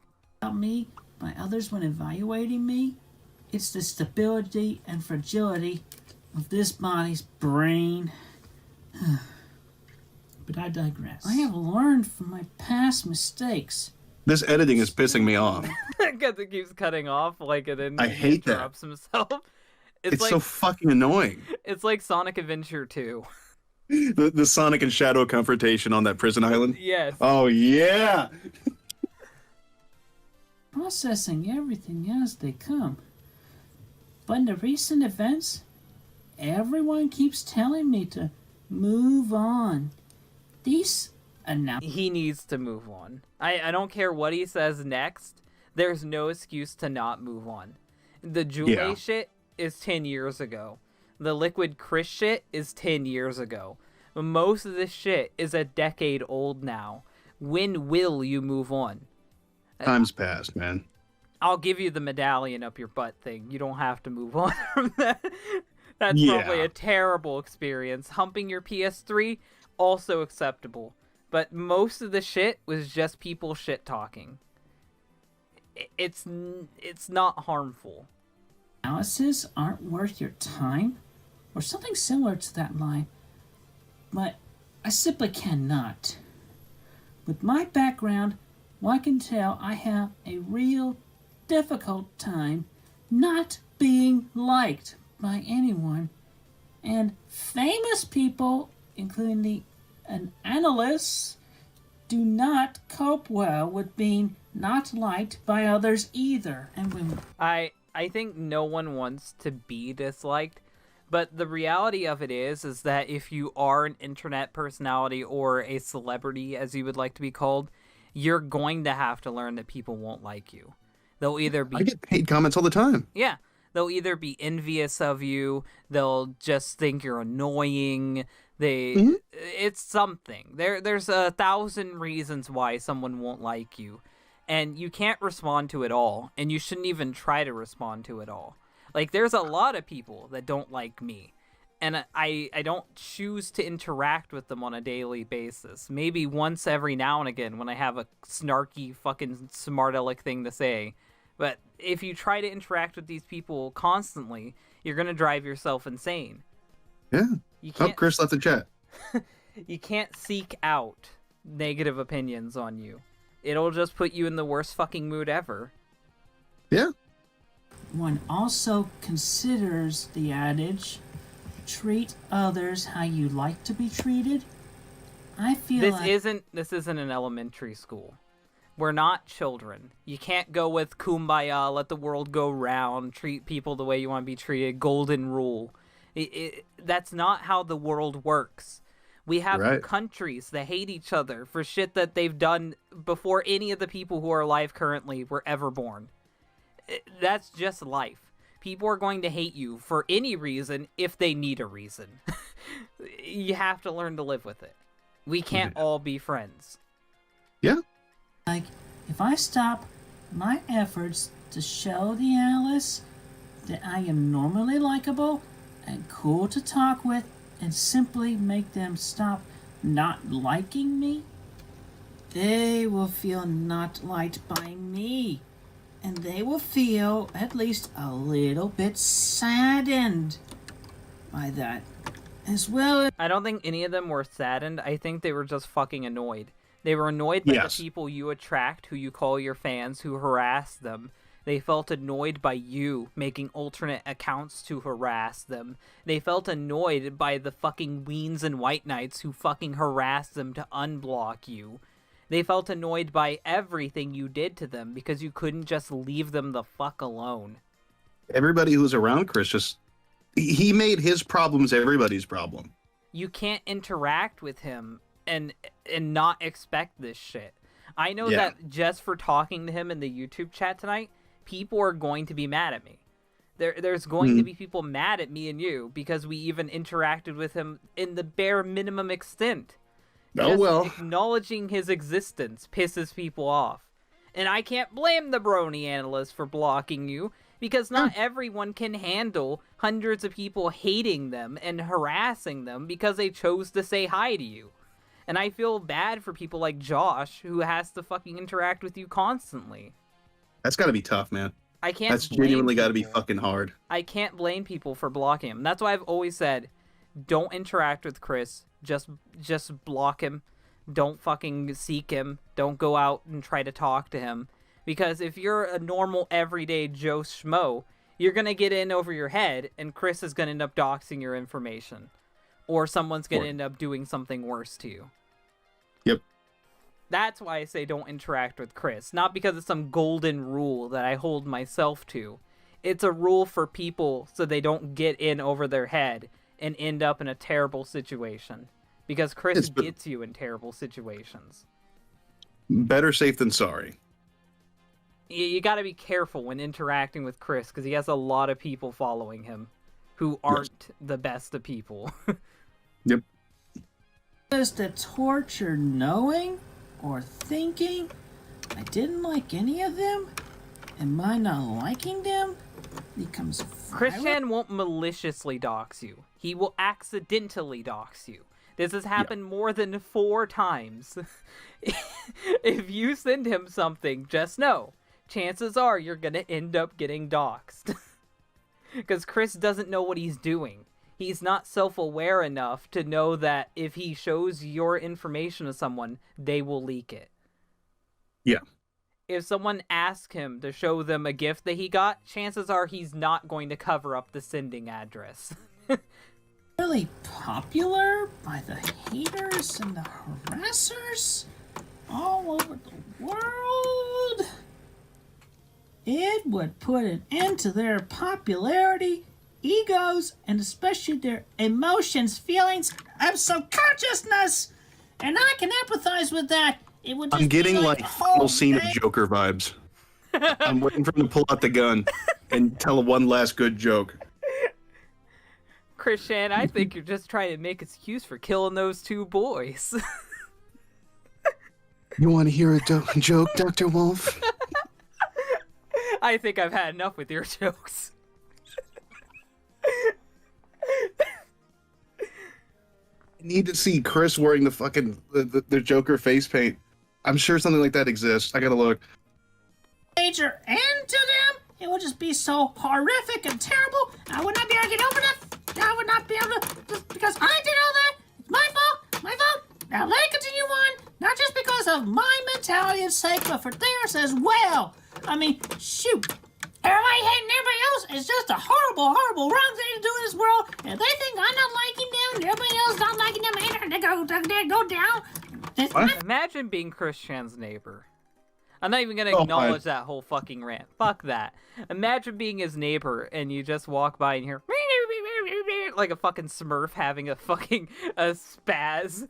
Me by others when evaluating me, it's the stability and fragility of this body's brain. But I digress. I have learned from my past mistakes. This editing is pissing me off. Because it keeps cutting off, like, and then I hate that. Interrupts himself. It's like, so fucking annoying. It's like Sonic Adventure 2. The Sonic and Shadow confrontation on that prison island? Yes. Oh, yeah! Processing everything as they come. But in the recent events, everyone keeps telling me to move on. These announcements... He needs to move on. I don't care what he says next. There's no excuse to not move on. The Jule shit is 10 years ago. The Liquid Chris shit is 10 years ago. Most of this shit is a decade old now. When will you move on? Time's passed, man. I'll give you the medallion up your butt thing. You don't have to move on from that. That's probably a terrible experience. Humping your PS3, also acceptable. But most of the shit was just people shit talking. It's not harmful. Analysis aren't worth your time, or something similar to that line. But I simply cannot. With my background, one can tell I have a real difficult time not being liked by anyone. And famous people, including the analysts, do not cope well with being not liked by others either. And when I think no one wants to be disliked, but the reality of it is that if you are an internet personality or a celebrity, as you would like to be called, you're going to have to learn that people won't like you. They'll either be... I get hate comments all the time. Yeah. They'll either be envious of you, they'll just think you're annoying, it's something. There's 1,000 reasons why someone won't like you, and you can't respond to it all, and you shouldn't even try to respond to it all. Like, there's a lot of people that don't like me, and I don't choose to interact with them on a daily basis. Maybe once every now and again when I have a snarky fucking smart aleck thing to say. But if you try to interact with these people constantly, you're gonna drive yourself insane. Yeah. You Oh, can't Chris left the chat. you can't seek out negative opinions on you. It'll just put you in the worst fucking mood ever. Yeah. One also considers the adage, treat others how you like to be treated. I feel This like isn't an elementary school. We're not children. You can't go with kumbaya, let the world go round, treat people the way you want to be treated, golden rule. That's not how the world works. We have Right. countries that hate each other for shit that they've done before any of the people who are alive currently were ever born. That's just life. People are going to hate you for any reason if they need a reason. You have to learn to live with it. We can't all be friends. Yeah. like if I stop my efforts to show the Alice that I am normally likable and cool to talk with and simply make them stop not liking me, they will feel not liked by me. And they will feel at least a little bit saddened by that. As well as I don't think any of them were saddened. I think they were just fucking annoyed. They were annoyed by Yes. the people you attract, who you call your fans, who harass them. They felt annoyed by you making alternate accounts to harass them. They felt annoyed by the fucking Weens and White Knights who fucking harassed them to unblock you. They felt annoyed by everything you did to them because you couldn't just leave them the fuck alone. Everybody who's around Chris he made his problems everybody's problem. You can't interact with him and not expect this shit. I know Yeah. that just for talking to him in the YouTube chat tonight, people are going to be mad at me. There's going to be people mad at me and you because we even interacted with him in the bare minimum extent. Oh, Just well. acknowledging his existence pisses people off. And I can't blame the Brony analyst for blocking you, because not everyone can handle hundreds of people hating them and harassing them because they chose to say hi to you. And I feel bad for people like Josh, who has to fucking interact with you constantly. That's got to be tough, man. I can't That's blame genuinely got to be people. fucking hard. I can't blame people for blocking him. That's why I've always said, don't interact with Chris. Just block him. Don't fucking seek him. Don't go out and try to talk to him. Because if you're a normal, everyday Joe Schmo, you're going to get in over your head, and Chris is going to end up doxing your information. Or someone's going to end up doing something worse to you. Yep. That's why I say don't interact with Chris. Not because it's some golden rule that I hold myself to. It's a rule for people so they don't get in over their head and end up in a terrible situation. Because Chris gets you in terrible situations. Better safe than sorry. You got to be careful when interacting with Chris because he has a lot of people following him who aren't the best of people. Yep. as the torture knowing or thinking I didn't like any of them, and my not liking them becomes violent. Christian won't maliciously dox you. He will accidentally dox you. This has happened more than 4 times. If you send him something, just know, chances are you're going to end up getting doxed. Because Chris doesn't know what he's doing. He's not self-aware enough to know that if he shows your information to someone, they will leak it. Yeah. If someone asks him to show them a gift that he got, chances are he's not going to cover up the sending address. Really popular by the haters and the harassers all over the world. It would put an end to their popularity, egos, and especially their emotions, feelings of subconsciousness. And I can empathize with that. It would just I'm getting be like a final scene of Joker vibes. I'm waiting for him to pull out the gun and tell one last good joke. Christian, I think you're just trying to make excuse for killing those 2 boys. You want to hear a joke, Dr. Wolf? I think I've had enough with your jokes. need to see Chris wearing the fucking the Joker face paint. I'm sure something like that exists. I gotta look. Major end to them, it would just be so horrific and terrible. I would not be able to get over that. I would not be able to, just because I did all that. It's my fault. My fault. Now let it continue on, not just because of my mentality and sake, but for theirs as well. I mean, shoot. Everybody hating everybody else is just a horrible, horrible, wrong thing to do in this world. And they think I'm not liking them, and everybody else not liking them, and they go down. What? Imagine being Chris Chan's neighbor. I'm not even gonna acknowledge that whole fucking rant. Fuck that. Imagine being his neighbor and you just walk by and hear like a fucking Smurf having a fucking a spasm.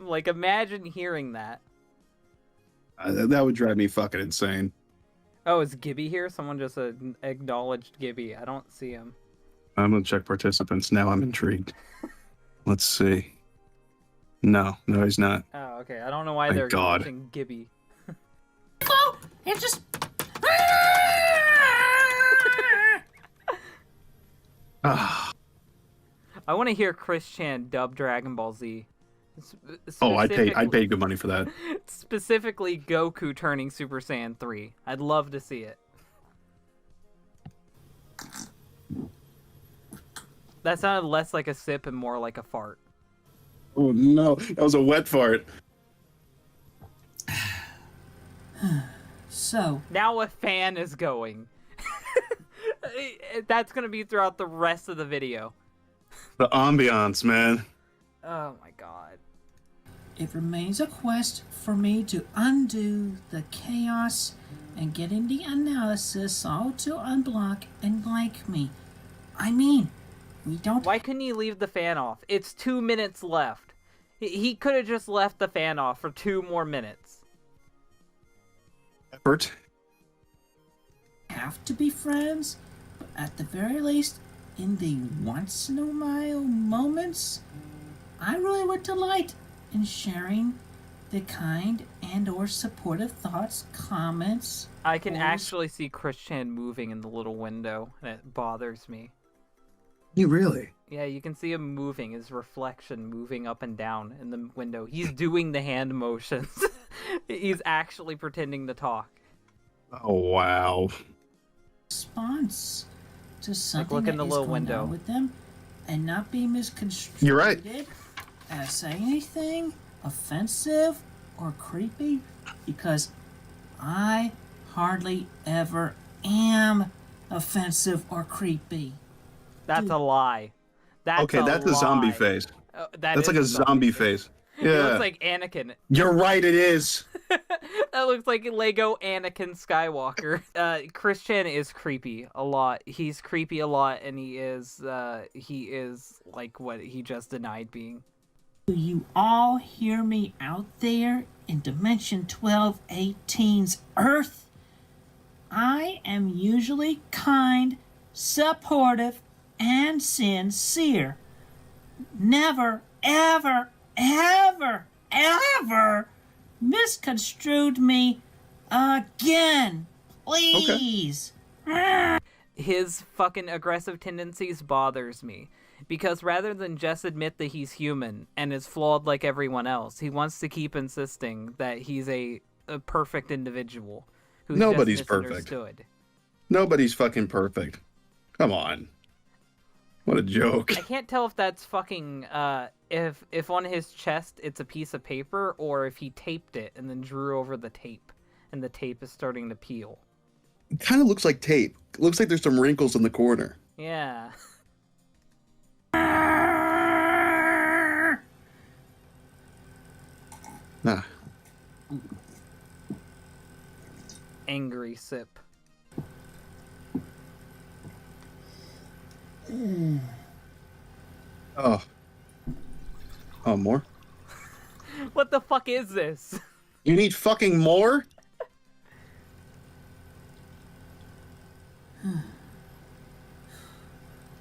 Like imagine hearing that. That would drive me fucking insane. Oh, is Gibby here? Someone just acknowledged Gibby. I don't see him. I'm gonna check participants now. I'm intrigued. Let's see. No, he's not. Oh, okay. I don't know why Thank they're God. acknowledging Gibby. Oh, it just. Ah. I want to hear Chris Chan dub Dragon Ball Z. Oh, I'd pay good money for that. Specifically, Goku turning Super Saiyan 3. I'd love to see it. That sounded less like a sip and more like a fart. Oh no, that was a wet fart. So, Now a fan is going. That's going to be throughout the rest of the video. The ambiance, man. Oh my god. it remains a quest for me to undo the chaos and get in the analysis all to unblock and like me. I mean, we don't. Why couldn't he leave the fan off? It's 2 minutes left. He could have just left the fan off for 2 more minutes. Effort. Have to be friends, but at the very least, in the once in a while moments, I really would delight in sharing the kind and or supportive thoughts, comments. I can or- actually see Chris Chan moving in the little window, and it bothers me. You really? Yeah, you can see him moving, his reflection moving up and down in the window. He's doing the hand motions. He's actually pretending to talk. Oh wow. response to something look in that the is little going window. on with them and not be misconstrued You're right. as saying anything offensive or creepy, because I hardly ever am offensive or creepy. That's a lie. That's Okay, that's a zombie face. That That's is like a zombie face. It Yeah. looks like Anakin. You're right, it is. That looks like Lego Anakin Skywalker. Chris Chan is creepy a lot. He's creepy a lot, and he is like what he just denied being. Do you all hear me out there in Dimension 1218's Earth? I am usually kind, supportive, and sincere. Never, ever, ever, ever misconstrued me again. Please. His fucking aggressive tendencies bothers me. Because rather than just admit that he's human and is flawed like everyone else, he wants to keep insisting that he's a perfect individual who's Nobody's just perfect. misunderstood. Nobody's fucking perfect. Come on. What a joke. I can't tell if that's fucking if on his chest it's a piece of paper or if he taped it and then drew over the tape and the tape is starting to peel. It kind of looks like tape. It looks like there's some wrinkles in the corner. Yeah. Nah. Angry sip. Oh. Oh, more? What the fuck is this? You need fucking more?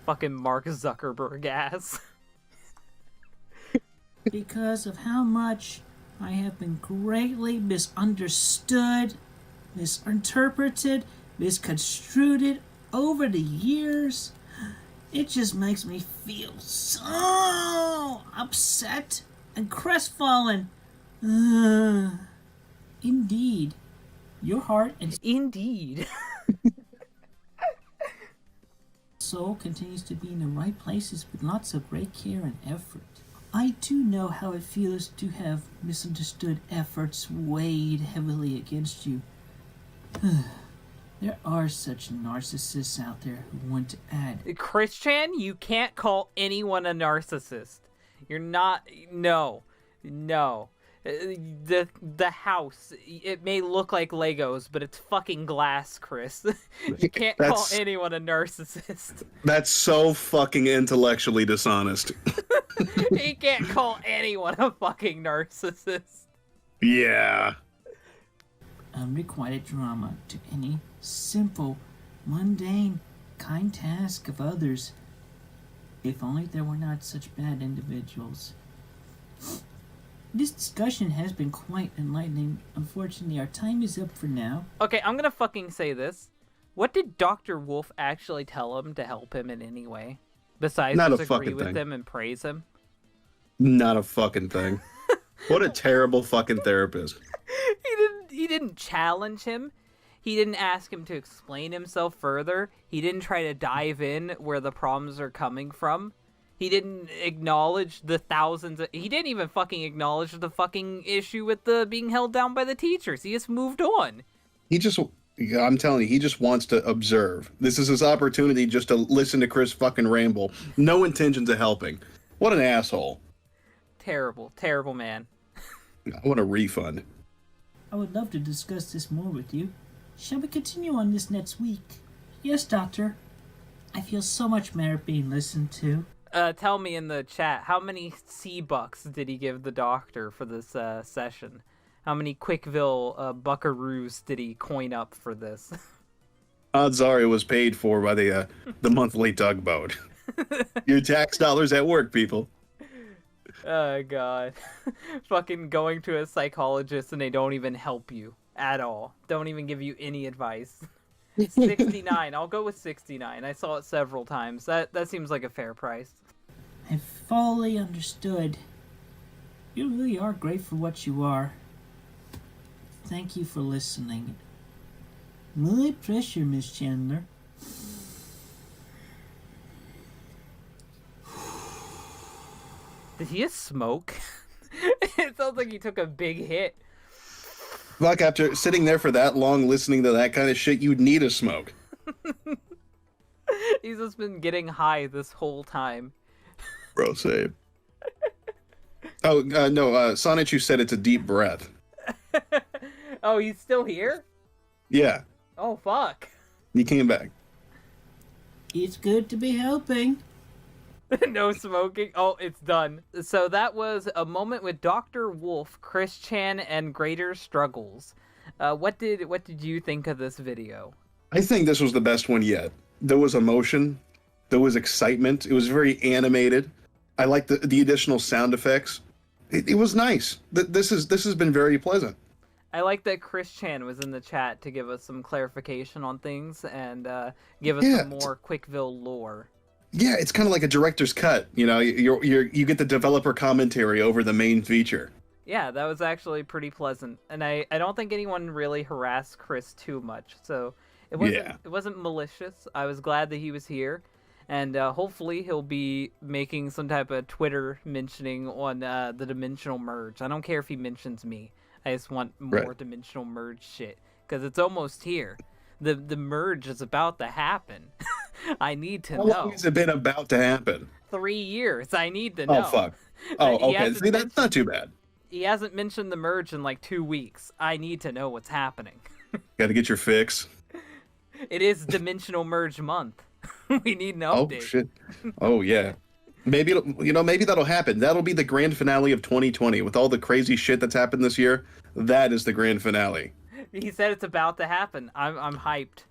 Fucking Mark Zuckerberg ass. Because of how much I have been greatly misunderstood, misinterpreted, misconstrued over the years, It just makes me feel so upset and crestfallen. Indeed, your heart and Indeed. soul continues to be in the right places with lots of great care and effort. I do know how it feels to have misunderstood efforts weighed heavily against you. There are such narcissists out there who want to add. Christian, you can't call anyone a narcissist. You're not. No. The house, it may look like Legos, but it's fucking glass, Chris. You can't call anyone a narcissist. That's so fucking intellectually dishonest. You can't call anyone a fucking narcissist. Yeah. Unrequited drama to any simple, mundane, kind task of others. If only there were not such bad individuals. This discussion has been quite enlightening. Unfortunately, our time is up for now. Okay, I'm gonna fucking say this. What did Dr. Wolf actually tell him to help him in any way? Besides Not a just agree fucking with thing. him and praise him? Not a fucking thing. What a terrible fucking therapist. He didn't challenge him. He didn't ask him to explain himself further. He didn't try to dive in where the problems are coming from. He didn't acknowledge the thousands of... He didn't even fucking acknowledge the fucking issue with the being held down by the teachers. He just moved on. I'm telling you, he just wants to observe. This is his opportunity just to listen to Chris fucking ramble. No intentions of helping. What an asshole. Terrible man. I want a refund. I would love to discuss this more with you. Shall we continue on this next week? Yes, Doctor. I feel so much better being listened to. Tell me in the chat, how many C-Bucks did he give the doctor for this session? How many Quickville buckaroos did he coin up for this? Odds are it was paid for by the monthly tugboat. Your tax dollars at work, people. Oh, God. Fucking going to a psychologist and they don't even help you at all. Don't even give you any advice. 69. I'll go with 69. I saw it several times. That seems like a fair price. I fully understood. You really are great for what you are. Thank you for listening. My pleasure, Miss Chandler. Did he just smoke? It sounds like he took a big hit. Fuck, after sitting there for that long listening to that kind of shit, you'd need a smoke. He's just been getting high this whole time. Bro, save. Oh, no, Sonichu said it's a deep breath. Oh, he's still here? Yeah, Oh, fuck. he came back. It's good to be helping. No smoking. Oh, it's done. So that was a moment with Dr. Wolf, Chris Chan, and Greater Struggles. What did you think of this video? I think this was the best one yet. There was emotion. There was excitement. It was very animated. I like the additional sound effects. It was nice. This has been very pleasant. I like that Chris Chan was in the chat to give us some clarification on things and give us some more Quickville lore. Yeah, it's kind of like a director's cut. You know, you get the developer commentary over the main feature. Yeah, that was actually pretty pleasant, and I don't think anyone really harassed Chris too much, so it wasn't malicious. I was glad that he was here, and hopefully he'll be making some type of Twitter mentioning on the Dimensional Merge. I don't care if he mentions me. I just want more Dimensional Merge shit, because it's almost here. The merge is about to happen. I need to know. How long has it been about to happen? 3 years. I need to know. Oh, fuck. Oh, okay. See, that's not too bad. He hasn't mentioned the merge in like 2 weeks. I need to know what's happening. Gotta get your fix. It is Dimensional Merge month. We need an update. Oh, shit. Oh, yeah. Maybe that'll happen. That'll be the grand finale of 2020. With all the crazy shit that's happened this year, that is the grand finale. He said it's about to happen. I'm hyped.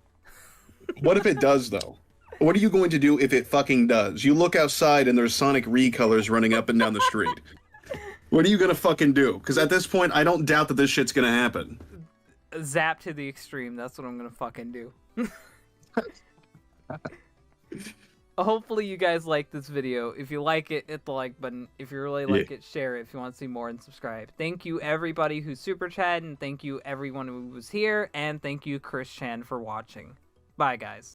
What if it does, though? What are you going to do if it fucking does? You look outside and there's Sonic recolors running up and down the street. What are you gonna fucking do? Because at this point, I don't doubt that this shit's gonna happen. Zap to the extreme. That's what I'm gonna fucking do. hopefully you guys like this video. If you like it, hit the like button. If you really like it, share it if you want to see more, and subscribe. Thank you everybody who super chatted, and thank you everyone who was here, and thank you Chris Chan for watching. Bye guys.